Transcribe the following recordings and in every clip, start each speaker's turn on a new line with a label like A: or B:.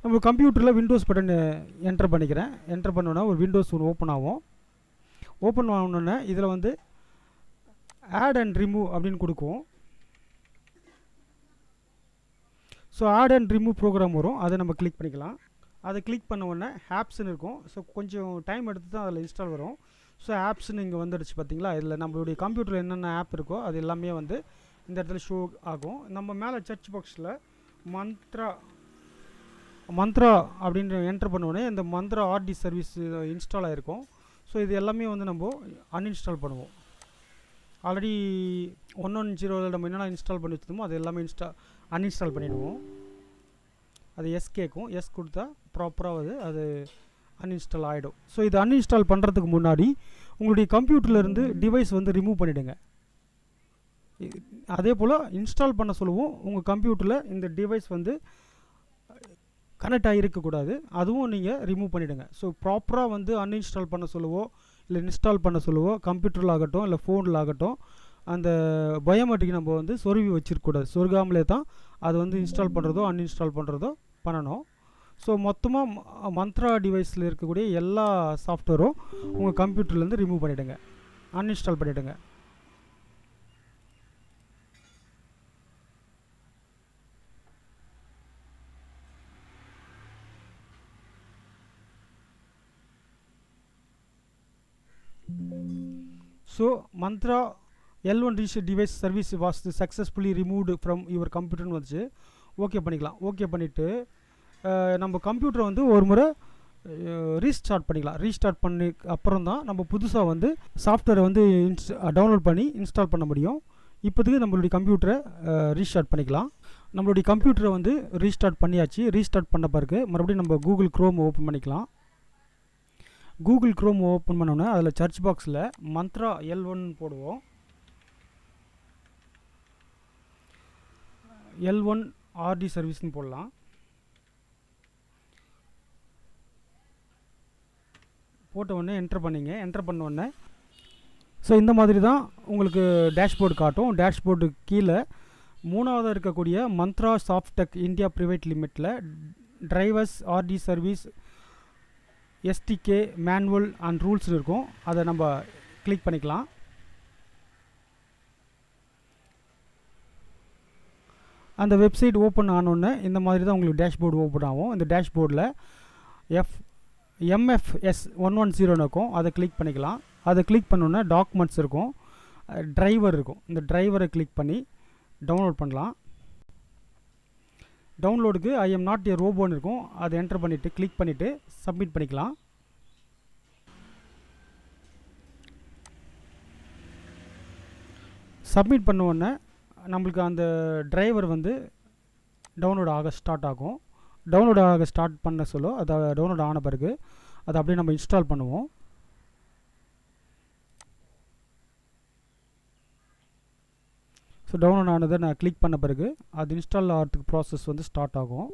A: நம்ம கம்ப்யூட்டரில் Windows button enter பண்ணிக்கிறேன். என்டர் பண்ணோன்னா ஒரு விண்டோஸ் ஒன்று ஓப்பன் ஆகும். ஓப்பன் ஆகணுன்னே இதில் வந்து ஆட் அண்ட் ரிமூவ் அப்படின்னு கொடுக்கும். So add and remove program வரும், அதை நம்ம கிளிக் பண்ணிக்கலாம். அதை கிளிக் பண்ண உடனே ஆப்ஸ்ன்னு இருக்கும். ஸோ கொஞ்சம் டைம் எடுத்து தான் அதில் இன்ஸ்டால் வரும். ஸோ ஆப்ஸ்ன்னு இங்கே வந்துடுச்சு பார்த்தீங்களா. இதில் நம்மளுடைய கம்ப்யூட்டரில் என்னென்ன ஆப் இருக்கோ அது எல்லாமே வந்து இந்த இடத்துல ஷோ ஆகும். நம்ம மேலே சர்ச் பாக்ஸில் மந்த்ரா அப்படின்னு என்டர் பண்ணோடனே இந்த மந்த்ரா ஆர்டி சர்வீஸ் இன்ஸ்டால் ஆகிருக்கும். ஸோ இது எல்லாமே வந்து நம்ம அன்இன்ஸ்டால் பண்ணுவோம். ஆல்ரெடி 110 நம்ம என்னென்ன இன்ஸ்டால் பண்ணி வச்சுருந்தோமோ அது எல்லாமே அன்இன்ஸ்டால் பண்ணிவிடுவோம். அது எஸ் கேட்கும். எஸ் கொடுத்தா ப்ராப்பராக அது அன்இன்ஸ்டால் ஆகிடும். ஸோ இது அன்இன்ஸ்டால் பண்ணுறதுக்கு முன்னாடி உங்களுடைய கம்ப்யூட்டர்லேருந்து டிவைஸ் வந்து ரிமூவ் பண்ணிவிடுங்க. அதே போல் இன்ஸ்டால் பண்ண சொல்லுவோம். உங்கள் கம்ப்யூட்டரில் இந்த டிவைஸ் வந்து கனெக்ட் ஆகிருக்கக்கூடாது, அதுவும் நீங்கள் ரிமூவ் பண்ணிவிடுங்க. ஸோ ப்ராப்பராக வந்து அன்இன்ஸ்டால் பண்ண சொல்லுவோம் இல்லை இன்ஸ்டால் பண்ண சொல்லுவோம். கம்ப்யூட்டரில் ஆகட்டும் இல்லை ஃபோனில் ஆகட்டும் அந்த பயோமெட்ரிக் நம்ம வந்து சொருவி வச்சிருக்கக்கூடாது. சொருகாமலே தான் அது வந்து இன்ஸ்டால் பண்ணுறதோ அன்இன்ஸ்டால் பண்ணுறதோ பண்ணணும். ஸோ மொத்தமாக மந்த்ரா டிவைஸில் இருக்கக்கூடிய எல்லா சாஃப்ட்வேரும் உங்கள் கம்ப்யூட்டர்லேருந்து ரிமூவ் பண்ணிவிடுங்க, அன்இன்ஸ்டால் பண்ணிவிடுங்க. So Mantra L1 registered device service was successfully removed from your computerன்னு வந்துச்சு. ஓகே பண்ணிக்கலாம். ஓகே பண்ணிவிட்டு நம்ம கம்ப்யூட்டரை வந்து ஒரு முறை ரீஸ்டார்ட் பண்ணிக்கலாம். ரீஸ்டார்ட் பண்ணி அப்புறம் தான் நம்ம புதுசாக வந்து சாஃப்ட்வேரை வந்து டவுன்லோட் பண்ணி இன்ஸ்டால் பண்ண முடியும். இப்போதுக்கு நம்மளுடைய கம்ப்யூட்டரை ரீஸ்டார்ட் பண்ணிக்கலாம். நம்மளுடைய கம்ப்யூட்டரை வந்து ரீஸ்டார்ட் பண்ணியாச்சு. ரீஸ்டார்ட் பண்ண பிறகு மறுபடியும் நம்ம கூகுள் க்ரோம் ஓப்பன் பண்ணிக்கலாம். கூகுள் க்ரோம் ஓப்பன் பண்ணோன்னே அதில் சர்ச் பாக்ஸில் மந்த்ரா L1 போடுவோம். L1 RD சர்வீஸ்னு போடலாம். போட்ட உடனே என்டர் பண்ணிங்க. என்டர் பண்ண உடனே ஸோ இந்த மாதிரி தான் உங்களுக்கு டேஷ்போர்டு காட்டும். டேஷ்போர்டு கீழே மூணாவதாக இருக்கக்கூடிய மந்த்ரா சாஃப்டெக் இந்தியா பிரைவேட் லிமிட்டில் drivers RD service STK manual and rules இருக்கும். அதை நம்ம கிளிக் பண்ணிக்கலாம். அந்த வெப்சைட் ஓப்பன் ஆனோடனே இந்த மாதிரி தான் உங்களுக்கு டேஷ்போர்டு ஓப்பன் ஆகும். இந்த டேஷ்போர்டில் MFS 110 இருக்கும். அதை கிளிக் பண்ணிக்கலாம். அதை கிளிக் பண்ணோன்னே டாக்குமெண்ட்ஸ் இருக்கும், டிரைவர் இருக்கும். இந்த டிரைவரை கிளிக் பண்ணி டவுன்லோட் பண்ணலாம். டவுன்லோடுக்கு ஐ எம் நாட் ஏ ரோபோன்னு இருக்கும். அதை என்டர் பண்ணிவிட்டு கிளிக் பண்ணிவிட்டு சப்மிட் பண்ணிக்கலாம். சப்மிட் பண்ண உடனே நம்மளுக்கு அந்த டிரைவர் வந்து டவுன்லோட் ஆக ஸ்டார்ட் ஆகும். டவுன்லோட் ஆக ஸ்டார்ட் பண்ண சொல்ல அதை டவுன்லோட் ஆன பிறகு அதை அப்படியே நம்ம இன்ஸ்டால் பண்ணுவோம். ஸோ டவுன்லோட் ஆனதை நான் கிளிக் பண்ண பிறகு அது இன்ஸ்டால் ஆகிறதுக்கு ப்ராசஸ் வந்து ஸ்டார்ட் ஆகும்.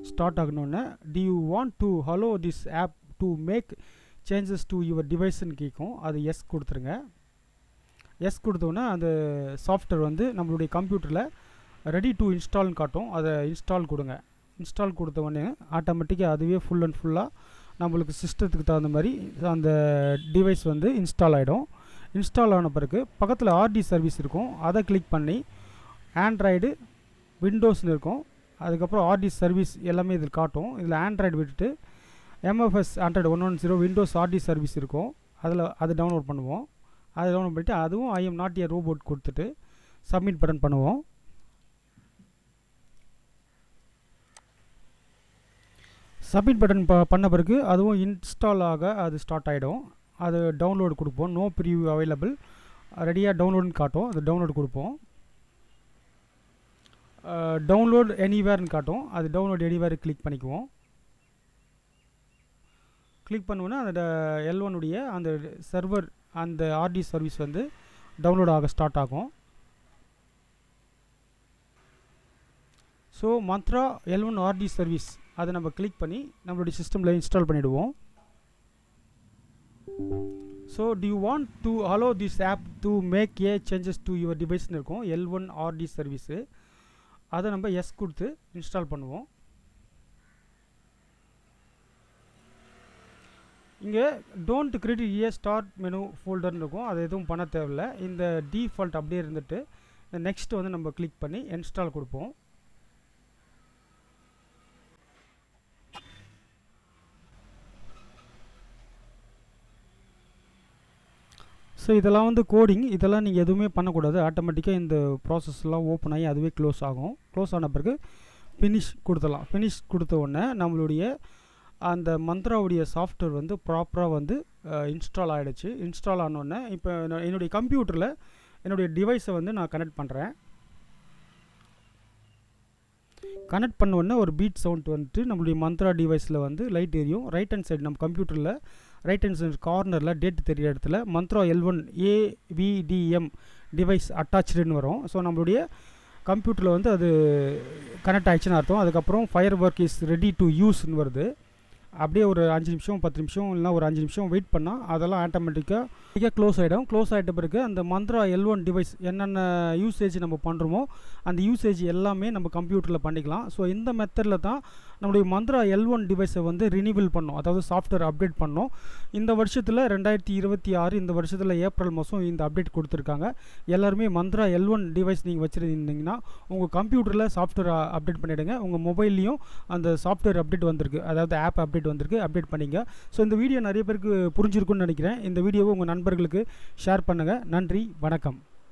A: ஸ்டார்ட் ஆகணுன்னே do you want to allow this app to make changes to your டிவைஸ்ன்னு கேட்கும். அது எஸ் கொடுத்துருங்க. எஸ் கொடுத்தோன்னே அந்த சாஃப்ட்வேர் வந்து நம்மளுடைய கம்ப்யூட்டரில் ரெடி டு இன்ஸ்டால்னு காட்டும். அதை இன்ஸ்டால் கொடுங்க. இன்ஸ்டால் கொடுத்த உடனே ஆட்டோமேட்டிக்காக அதுவே ஃபுல் அண்ட் ஃபுல்லாக நம்மளுக்கு சிஸ்டத்துக்கு தகுந்த மாதிரி அந்த டிவைஸ் வந்து இன்ஸ்டால் ஆகிடும். இன்ஸ்டால் ஆன பிறகு பக்கத்தில் RD சர்வீஸ் இருக்கும். அதை கிளிக் பண்ணி ஆண்ட்ராய்டு விண்டோஸ்னு இருக்கும். அதுக்கப்புறம் RD சர்வீஸ் எல்லாமே இதில் காட்டும். இதில் ஆண்ட்ராய்டு விட்டுட்டு MFS Android 110 Windows RD service இருக்கும். அதை டவுன்லோட் பண்ணுவோம். அதை டவுன்லோட் பண்ணிவிட்டு அதுவும் I am not a robot கொடுத்துட்டு சப்மிட் பட்டன் பண்ணுவோம். சப்மிட் பட்டன் பண்ண பிறகு அதுவும் இன்ஸ்டால் ஆக அது ஸ்டார்ட் ஆகிடும். அது டவுன்லோடு கொடுப்போம். நோ ப்ரிவ்யூ அவைலபிள், ரெடியாக டவுன்லோடுன்னு காட்டும். அது டவுன்லோடு கொடுப்போம். டவுன்லோட் எனிவேர்னு காட்டும். அது டவுன்லோட் எனிவேர் கிளிக் பண்ணிக்குவோம். கிளிக் பண்ணுவோன்னா அந்த L1 உடைய அந்த சர்வர் அந்த RD சர்வீஸ் வந்து டவுன்லோட் ஆக ஸ்டார்ட் ஆகும். So Mantra L1 RD service அதை நம்ம கிளிக் பண்ணி நம்மளுடைய சிஸ்டமில் இன்ஸ்டால் பண்ணிவிடுவோம். So do you want to allow this app to make a changes to your deviceன்னு இருக்கும். L1 RD சர்வீஸு அதை நம்ம எஸ் கொடுத்து இன்ஸ்டால் பண்ணுவோம். இங்கே don't create a start menu ஃபோல்டர்னு இருக்கும், அது எதுவும் பண்ண தேவையில்லை. இந்த டிஃபால்ட் அப்படியே இருந்துட்டு இந்த நெக்ஸ்ட் வந்து நம்ம கிளிக் பண்ணி இன்ஸ்டால் கொடுப்போம். ஸோ இதெல்லாம் வந்து கோடிங், இதெல்லாம் நீங்கள் எதுவுமே பண்ணக்கூடாது. ஆட்டோமேட்டிக்காக இந்த ப்ராசஸ்லாம் ஓப்பன் ஆகி அதுவே க்ளோஸ் ஆகும். க்ளோஸ் ஆன பிறகு ஃபினிஷ் கொடுத்துடலாம். ஃபினிஷ் கொடுத்த உடனே நம்மளுடைய அந்த மந்த்ராவுடைய சாஃப்ட்வேர் வந்து ப்ராப்பராக வந்து இன்ஸ்டால் ஆகிடுச்சு. இன்ஸ்டால் ஆனோடனே இப்போ என்னுடைய கம்ப்யூட்டரில் என்னுடைய டிவைஸை வந்து நான் கனெக்ட் பண்ணுறேன். கனெக்ட் பண்ண உடனே ஒரு பீட் சவுண்ட் வந்துட்டு நம்மளுடைய மந்த்ரா டிவைஸில் வந்து லைட் எரியும். ரைட் ஹேண்ட் சைடு நம்ம கம்ப்யூட்டரில் ரைட் ஹேண்ட் சைடு கார்னரில் டேட் தெரிகிற இடத்துல மந்த்ரா L1 AVDM டிவைஸ் அட்டாச்சுன்னு வரும். ஸோ நம்மளுடைய கம்ப்யூட்டரில் வந்து அது கனெக்ட் ஆகிடுச்சுன்னு அர்த்தம். அதுக்கப்புறம் fire work is ready to யூஸ்ன்னு வருது. அப்படியே ஒரு 5 நிமிஷம் 10 நிமிஷம் இல்லைனா ஒரு 5 நிமிஷம் வெயிட் பண்ணால் அதெல்லாம் ஆட்டோமேட்டிக்காக க்ளோஸ் ஆகிடும். க்ளோஸ் ஆகிட்ட பிறகு அந்த மந்த்ரா L1 டிவைஸ் என்னென்ன யூசேஜ் நம்ம பண்ணுறோமோ அந்த யூசேஜ் எல்லாமே நம்ம கம்ப்யூட்டரில் பண்ணிக்கலாம். ஸோ இந்த மெத்தடில் தான் நம்மளுடைய மந்த்ரா L1 டிவைஸை வந்து ரினிவல் பண்ணோம், அதாவது சாஃப்ட்வேர் அப்டேட் பண்ணோம். இந்த வருஷத்தில் 2026 இந்த வருஷத்தில் ஏப்ரல் மாதம் இந்த அப்டேட் கொடுத்துருக்காங்க. எல்லாருமே மந்த்ரா L1 டிவைஸ் நீங்கள் வச்சுருந்தீங்கன்னா உங்கள் கம்ப்யூட்டரில் சாஃப்ட்வேர் அப்டேட் பண்ணிவிடுங்க. உங்கள் மொபைல்லையும் அந்த சாஃப்ட்வேர் அப்டேட் வந்திருக்கு, அதாவது ஆப் அப்டேட் வந்திருக்கு, அப்டேட் பண்ணிங்க. ஸோ இந்த வீடியோ நிறைய பேருக்கு புரிஞ்சிருக்குன்னு நினைக்கிறேன். இந்த வீடியோவை உங்கள் நண்பர்களுக்கு ஷேர் பண்ணுங்கள். நன்றி, வணக்கம்.